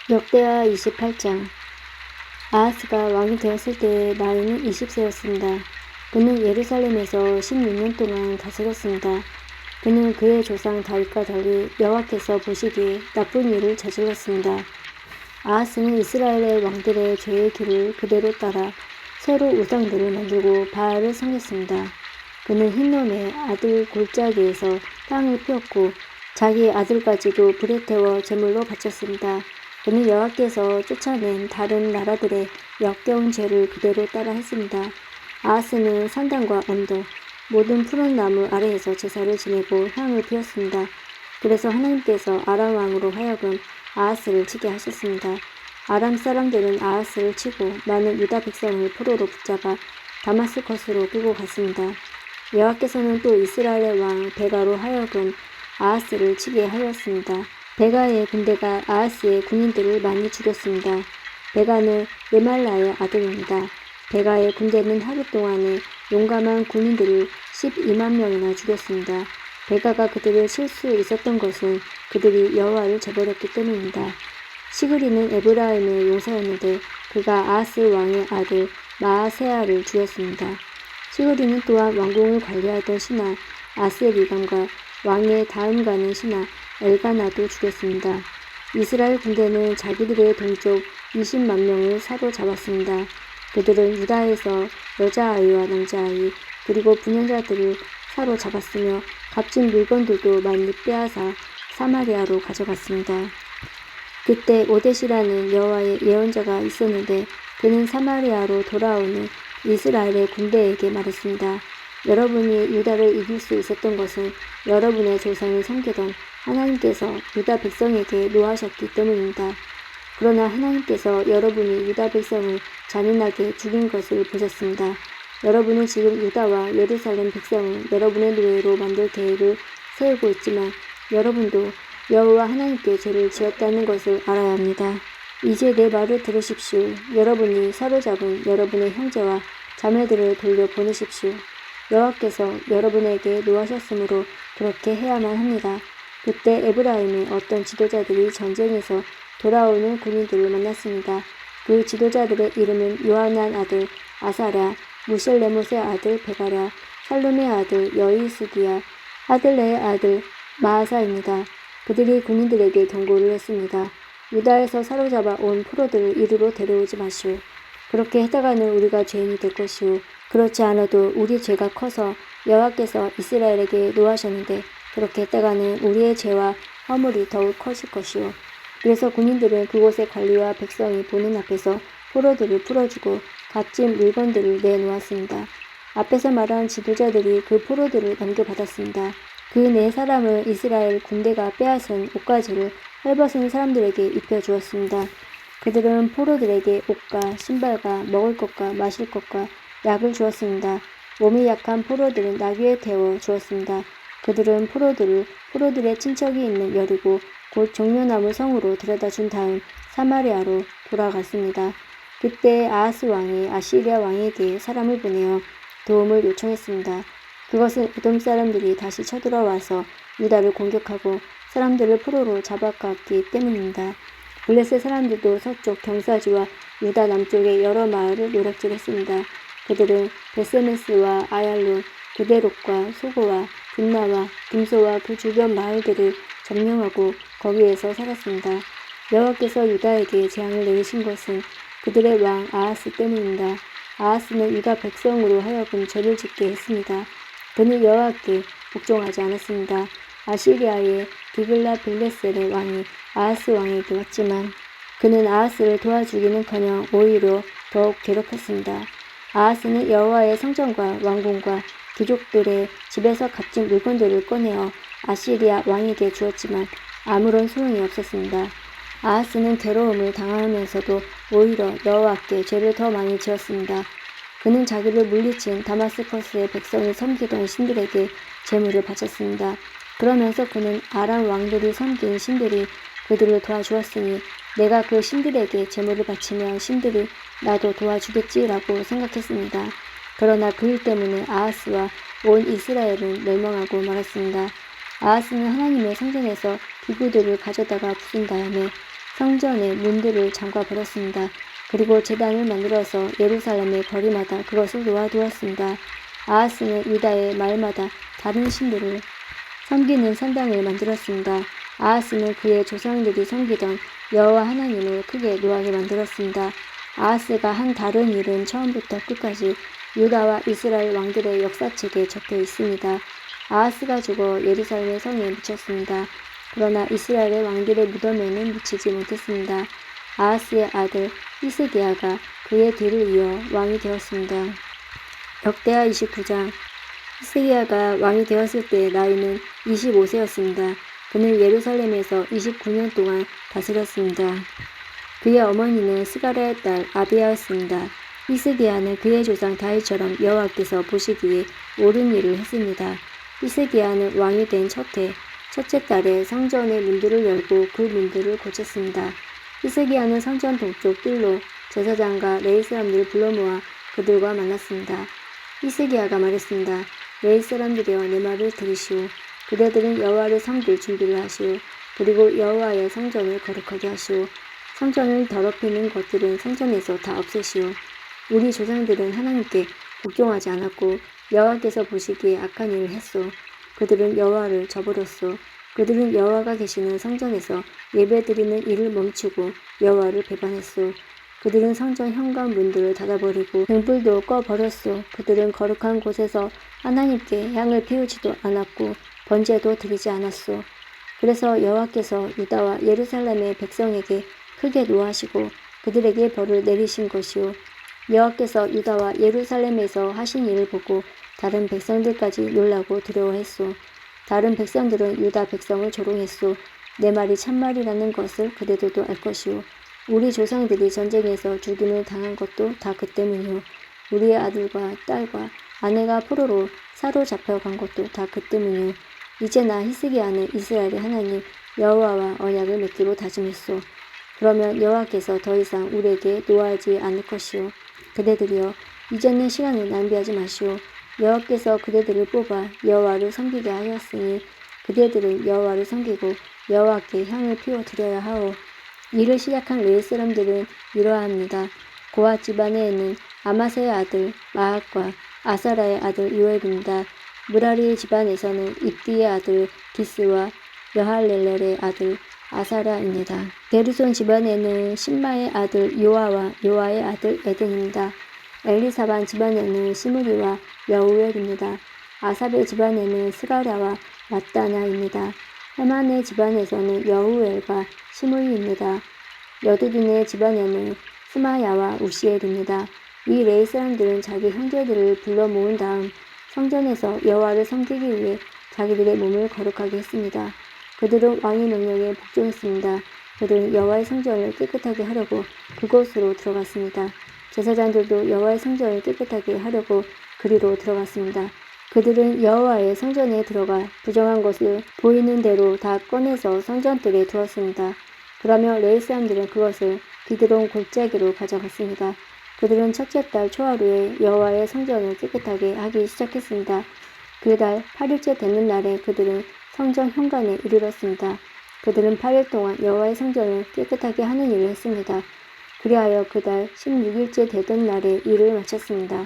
역대하 28장. 아하스가 왕이 되었을 때의 나이는 20세였습니다. 그는 예루살렘에서 16년 동안 다스렸습니다. 그는 그의 조상 다윗과 달리 여호와께서 보시기에 나쁜 일을 저질렀습니다. 아하스는 이스라엘의 왕들의 죄의 길을 그대로 따라 새로 우상들을 만들고 바알을 섬겼습니다. 그는 흰놈의 아들 골짜기에서 땅을 피웠고 자기 아들까지도 불에 태워 제물로 바쳤습니다. 그는 여호와께서 쫓아낸 다른 나라들의 역겨운 죄를 그대로 따라 했습니다. 아하스는 산당과 언덕, 모든 푸른 나무 아래에서 제사를 지내고 향을 피웠습니다. 그래서 하나님께서 아람 왕으로 하여금 아하스를 치게 하셨습니다. 아람 사람들은 아하스를 치고 많은 유다 백성을 포로로 붙잡아 다마스커스로 끌고 갔습니다. 여호와께서는 또 이스라엘의 왕 베가로 하여금 아하스를 치게 하였습니다. 베가의 군대가 아하스의 군인들을 많이 죽였습니다. 베가는 르말라의 아들입니다. 베가의 군대는 하루 동안에 용감한 군인들을 12만 명이나 죽였습니다. 베가가 그들을 칠 수 있었던 것은 그들이 여호와를 저버렸기 때문입니다. 시그리는 에브라임의 용사였는데 그가 아하스 왕의 아들 마아세아를 죽였습니다. 시그리는 또한 왕궁을 관리하던 신하 아스리감과 왕의 다음 가는 신하 엘가나도 죽였습니다. 이스라엘 군대는 자기들의 동족 20만 명을 사로잡았습니다. 그들은 유다에서 여자아이와 남자아이 그리고 분연자들을 사로잡았으며 값진 물건들도 많이 빼앗아 사마리아로 가져갔습니다. 그때 오뎃이라는 여호와의 예언자가 있었는데 그는 사마리아로 돌아오는 이스라엘의 군대에게 말했습니다. 여러분이 유다를 이길 수 있었던 것은 여러분의 조상이 섬기던 하나님께서 유다 백성에게 노하셨기 때문입니다. 그러나 하나님께서 여러분이 유다 백성을 잔인하게 죽인 것을 보셨습니다. 여러분은 지금 유다와 예루살렘 백성을 여러분의 노예로 만들 계획을 세우고 있지만 여러분도 여호와 하나님께 죄를 지었다는 것을 알아야 합니다. 이제 내 말을 들으십시오. 여러분이 사로잡은 여러분의 형제와 자매들을 돌려보내십시오. 여호와께서 여러분에게 노하셨으므로 그렇게 해야만 합니다. 그때 에브라임의 어떤 지도자들이 전쟁에서 돌아오는 군인들을 만났습니다. 그 지도자들의 이름은 요하난 아들 아사랴, 무실레못의 아들 베가랴, 살룸의 아들 여이스기야, 아들레의 아들 마아사입니다. 그들이 군인들에게 경고를 했습니다. 유다에서 사로잡아 온 포로들을 이리로 데려오지 마시오. 그렇게 하다가는 우리가 죄인이 될 것이오. 그렇지 않아도 우리 죄가 커서 여호와께서 이스라엘에게 노하셨는데 그렇게 했다가는 우리의 죄와 허물이 더욱 커질 것이오. 그래서 군인들은 그곳의 관리와 백성이 보는 앞에서 포로들을 풀어주고 값진 물건들을 내놓았습니다. 앞에서 말한 지도자들이 그 포로들을 넘겨받았습니다. 그 네 사람을 이스라엘 군대가 빼앗은 옷가지를 헐벗은 사람들에게 입혀주었습니다. 그들은 포로들에게 옷과 신발과 먹을 것과 마실 것과 약을 주었습니다. 몸이 약한 포로들은 나귀에 태워 주었습니다. 그들은 포로들의 친척이 있는 여리고 곧 종려나무 성으로 데려다 준 다음 사마리아로 돌아갔습니다. 그때 아하스 왕이 아시리아 왕에게 사람을 보내어 도움을 요청했습니다. 그것은 에돔 사람들이 다시 쳐들어와서 유다를 공격하고 사람들을 포로로 잡아갔기 때문입니다. 블레셋 사람들도 서쪽 경사지와 유다 남쪽의 여러 마을을 노략질했습니다. 그들은 베세메스와 아얄론, 그데롯과 소고와 딥나와 딤소와 그 주변 마을들을 점령하고 거기에서 살았습니다. 여호와께서 유다에게 재앙을 내리신 것은 그들의 왕 아하스 때문입니다. 아하스는 유다 백성으로 하여금 죄를 짓게 했습니다. 그는 여호와께 복종하지 않았습니다. 아시리아의 디글라빌레셀의 왕이 아하스 왕에게 왔지만 그는 아하스를 도와주기는커녕 오히려 더욱 괴롭혔습니다. 아하스는 여호와의 성전과 왕궁과 귀족들의 집에서 값진 물건들을 꺼내어 아시리아 왕에게 주었지만 아무런 소용이 없었습니다. 아하스는 괴로움을 당하면서도 오히려 여호와께 죄를 더 많이 지었습니다. 그는 자기를 물리친 다마스커스의 백성이 섬기던 신들에게 제물을 바쳤습니다. 그러면서 그는 아람 왕들이 섬긴 신들이 그들을 도와주었으니 내가 그 신들에게 제물을 바치면 신들이 나도 도와주겠지라고 생각했습니다. 그러나 그 일 때문에 아하스와 온 이스라엘은 멸망하고 말았습니다. 아하스는 하나님의 성전에서 기구들을 가져다가 부순 다음에 성전의 문들을 잠가 버렸습니다. 그리고 제단을 만들어서 예루살렘의 거리마다 그것을 놓아두었습니다. 아하스는 유다의 마을마다 다른 신들을 섬기는 산당을 만들었습니다. 아하스는 그의 조상들이 섬기던 여호와 하나님을 크게 노하게 만들었습니다. 아하스가 한 다른 일은 처음부터 끝까지 유다와 이스라엘 왕들의 역사책에 적혀 있습니다. 아하스가 죽어 예루살렘의 성에 묻혔습니다. 그러나 이스라엘의 왕들의 무덤에는 묻히지 못했습니다. 아하스의 아들 히스기야가 그의 뒤를 이어 왕이 되었습니다. 역대하 29장. 히스기야가 왕이 되었을 때 나이는 25세였습니다. 그는 예루살렘에서 29년 동안 다스렸습니다. 그의 어머니는 스가랴의 딸 아비야였습니다. 히스기야는 그의 조상 다윗처럼 여호와께서 보시기에 옳은 일을 했습니다. 히스기야는 왕이 된 첫째 달에 성전의 문들을 열고 그 문들을 고쳤습니다. 히스기야는 성전 동쪽 뜰로 제사장과 레위 사람들을 불러 모아 그들과 만났습니다. 히스기야가 말했습니다. 레위 사람들이여 내 말을 들으시오. 그대들은 여호와를 섬길 준비를 하시오. 그리고 여호와의 성전을 거룩하게 하시오. 성전을 더럽히는 것들은 성전에서 다 없애시오. 우리 조상들은 하나님께 복종하지 않았고 여호와께서 보시기에 악한 일을 했소. 그들은 여호와를 저버렸소. 그들은 여호와가 계시는 성전에서 예배드리는 일을 멈추고 여호와를 배반했소. 그들은 성전 현관 문들을 닫아버리고 등불도 꺼버렸소. 그들은 거룩한 곳에서 하나님께 향을 피우지도 않았고 번제도 드리지 않았소. 그래서 여호와께서 유다와 예루살렘의 백성에게 크게 노하시고 그들에게 벌을 내리신 것이요. 여호와께서 유다와 예루살렘에서 하신 일을 보고 다른 백성들까지 놀라고 두려워했소. 다른 백성들은 유다 백성을 조롱했소. 내 말이 참말이라는 것을 그대들도 알 것이요. 우리 조상들이 전쟁에서 죽임을 당한 것도 다 그 때문이요. 우리의 아들과 딸과 아내가 포로로 사로잡혀간 것도 다 그 때문이요. 이제 나 히스기야는 이스라엘의 하나님 여호와와 언약을 맺기로 다짐했소. 그러면 여호와께서 더 이상 우리에게 노하지 않을 것이요. 그대들이여 이제는 시간을 낭비하지 마시오. 여호와께서 그대들을 뽑아 여호와를 섬기게 하였으니 그대들은 여호와를 섬기고 여호와께 향을 피워 드려야 하오. 일을 시작한 레위 사람들은 이러합니다. 고핫 집안에는 아마세의 아들 마앗과 아사라의 아들 요엘입니다. 무라리의 집안에서는 입디의 아들 기스와 여할렐렐의 아들 아사라입니다. 게르손 집안에는 신마의 아들 요아와 요아의 아들 에덴입니다. 엘리사반 집안에는 시므리와 여우엘입니다. 아삽의 집안에는 스가랴와 맏다나입니다. 헤만의 집안에서는 여우엘과 시므이입니다. 여두둔의 집안에는 스마야와 우시엘입니다. 이 레위 사람들은 자기 형제들을 불러 모은 다음 성전에서 여호와를 섬기기 위해 자기들의 몸을 거룩하게 했습니다. 그들은 왕의 명령에 복종했습니다. 그들은 여호와의 성전을 깨끗하게 하려고 그곳으로 들어갔습니다. 제사장들도 여호와의 성전을 깨끗하게 하려고 그리로 들어갔습니다. 그들은 여호와의 성전에 들어가 부정한 것을 보이는 대로 다 꺼내서 성전뜰에 두었습니다. 그러며 레위 사람들은 그것을 기드론 골짜기로 가져갔습니다. 그들은 첫째 달 초하루에 여호와의 성전을 깨끗하게 하기 시작했습니다. 그 달 8일째 되는 날에 그들은 성전 현관에 이르렀습니다. 그들은 8일 동안 여호와의 성전을 깨끗하게 하는 일을 했습니다. 그리하여 그 달 16일째 되던 날에 일을 마쳤습니다.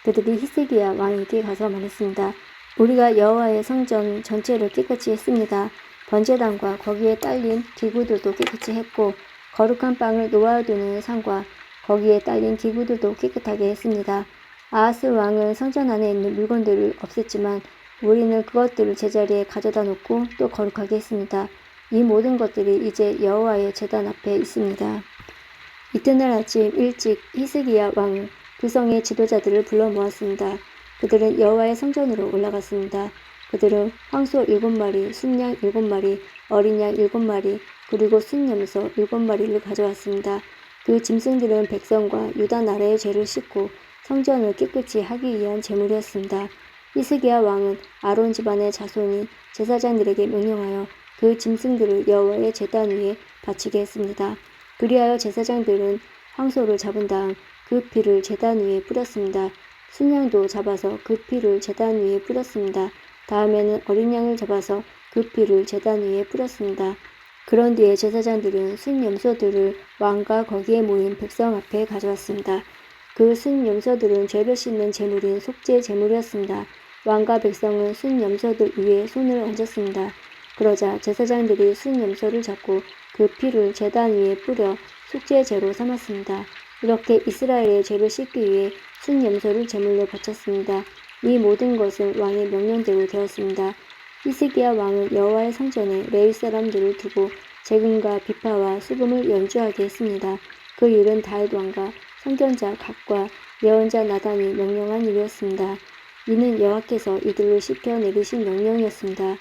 그들이 히스기야 왕에게 가서 말했습니다. 우리가 여호와의 성전 전체를 깨끗이 했습니다. 번제단과 거기에 딸린 기구들도 깨끗이 했고 거룩한 빵을 놓아두는 상과 거기에 딸린 기구들도 깨끗하게 했습니다. 아하스 왕은 성전 안에 있는 물건들을 없앴지만 우리는 그것들을 제자리에 가져다 놓고 또 거룩하게 했습니다. 이 모든 것들이 이제 여호와의 제단 앞에 있습니다. 이튿날 아침 일찍 히스기야 왕은 그 성의 지도자들을 불러 모았습니다. 그들은 여호와의 성전으로 올라갔습니다. 그들은 황소 7마리, 순양 7마리, 어린 양 7마리, 그리고 순염소 7마리를 가져왔습니다. 그 짐승들은 백성과 유다 나라의 죄를 씻고 성전을 깨끗이 하기 위한 제물이었습니다. 히스기야 왕은 아론 집안의 자손이 제사장들에게 명령하여 그 짐승들을 여호와의 제단 위에 바치게 했습니다. 그리하여 제사장들은 황소를 잡은 다음 그 피를 제단 위에 뿌렸습니다. 순양도 잡아서 그 피를 제단 위에 뿌렸습니다. 다음에는 어린 양을 잡아서 그 피를 제단 위에 뿌렸습니다. 그런 뒤에 제사장들은 순 염소들을 왕과 거기에 모인 백성 앞에 가져왔습니다. 그 순 염소들은 죄를 씻는 제물인 속죄 제물이었습니다. 왕과 백성은 순 염소들 위에 손을 얹었습니다. 그러자 제사장들이 순 염소를 잡고 그 피를 제단 위에 뿌려 속죄제로 삼았습니다. 이렇게 이스라엘의 죄를 씻기 위해 순 염소를 제물로 바쳤습니다. 이 모든 것은 왕의 명령대로 되었습니다. 히스기야 왕은 여호와의 성전에 레위 사람들을 두고 재금과 비파와 수금을 연주하게 했습니다. 그 일은 다윗 왕과 선견자 각과 예언자 나단이 명령한 일이었습니다. 이는 여호와께서 이들을 시켜 내리신 명령이었습니다.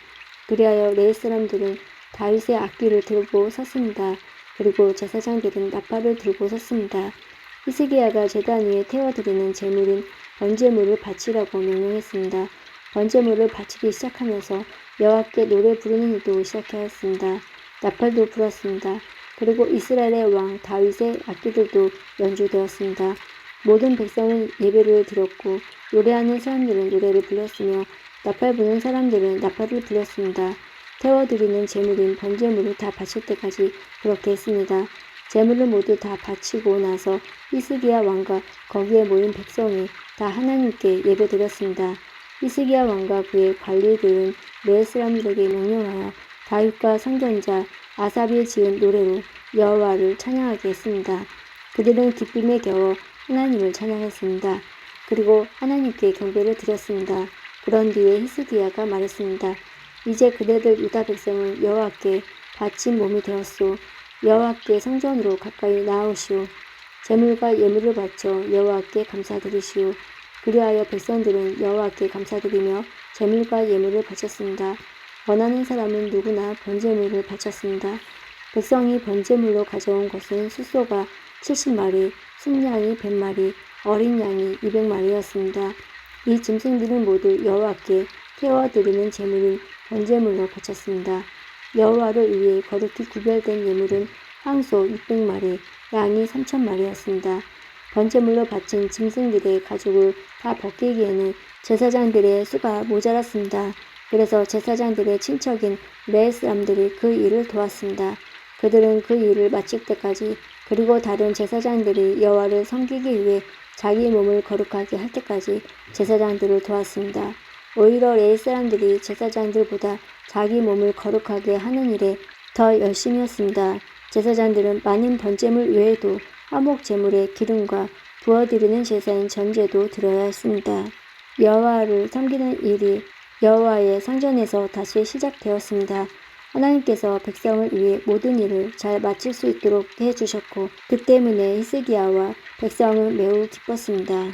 그리하여 레위 사람들은 다윗의 악기를 들고 섰습니다. 그리고 제사장들은 나팔을 들고 섰습니다. 히스기야가 제단 위에 태워드리는 제물인 번제물을 바치라고 명령했습니다. 번제물을 바치기 시작하면서 여호와께 노래 부르는 일도 시작하였습니다. 나팔도 불었습니다. 그리고 이스라엘의 왕 다윗의 악기들도 연주되었습니다. 모든 백성은 예배를 드렸고 노래하는 사람들은 노래를 불렀으며 나팔 부는 사람들은 나팔을 불렀습니다. 태워드리는 제물인 번제물을 다 바칠 때까지 그렇게 했습니다. 제물을 모두 다 바치고 나서 히스기야 왕과 거기에 모인 백성이 다 하나님께 예배드렸습니다. 히스기야 왕과 그의 관리들은 레위 사람들에게 명령하여 다윗과 선견자 아삽이 지은 노래로 여호와를 찬양하게 했습니다. 그들은 기쁨에 겨워 하나님을 찬양했습니다. 그리고 하나님께 경배를 드렸습니다. 그런 뒤에 히스기야가 말했습니다. 이제 그대들 유다 백성은 여호와께 바친 몸이 되었소. 여호와께 성전으로 가까이 나아오시오. 제물과 예물을 바쳐 여호와께 감사드리시오. 그리하여 백성들은 여호와께 감사드리며 제물과 예물을 바쳤습니다. 원하는 사람은 누구나 번제물을 바쳤습니다. 백성이 번제물로 가져온 것은 숫소가 70마리, 순양이 100마리, 어린 양이 200마리였습니다. 이 짐승들은 모두 여호와께 태워드리는 제물인 번제물로 바쳤습니다. 여호와를 위해 거룩히 구별된 예물은 황소 600마리, 양이 3000마리였습니다. 번제물로 바친 짐승들의 가죽을 다 벗기기에는 제사장들의 수가 모자랐습니다. 그래서 제사장들의 친척인 레위 사람들이 그 일을 도왔습니다. 그들은 그 일을 마칠 때까지 그리고 다른 제사장들이 여호와를 섬기기 위해 자기 몸을 거룩하게 할 때까지 제사장들을 도왔습니다. 오히려 레위 사람들이 제사장들보다 자기 몸을 거룩하게 하는 일에 더 열심히 했습니다. 제사장들은 많은 번제물 외에도 화목 제물의 기름과 부어드리는 제사인 전제도 드려야 했습니다. 여호와를 섬기는 일이 여호와의 성전에서 다시 시작되었습니다. 하나님께서 백성을 위해 모든 일을 잘 마칠 수 있도록 해주셨고 그 때문에 히스기야와 백성은 매우 기뻤습니다.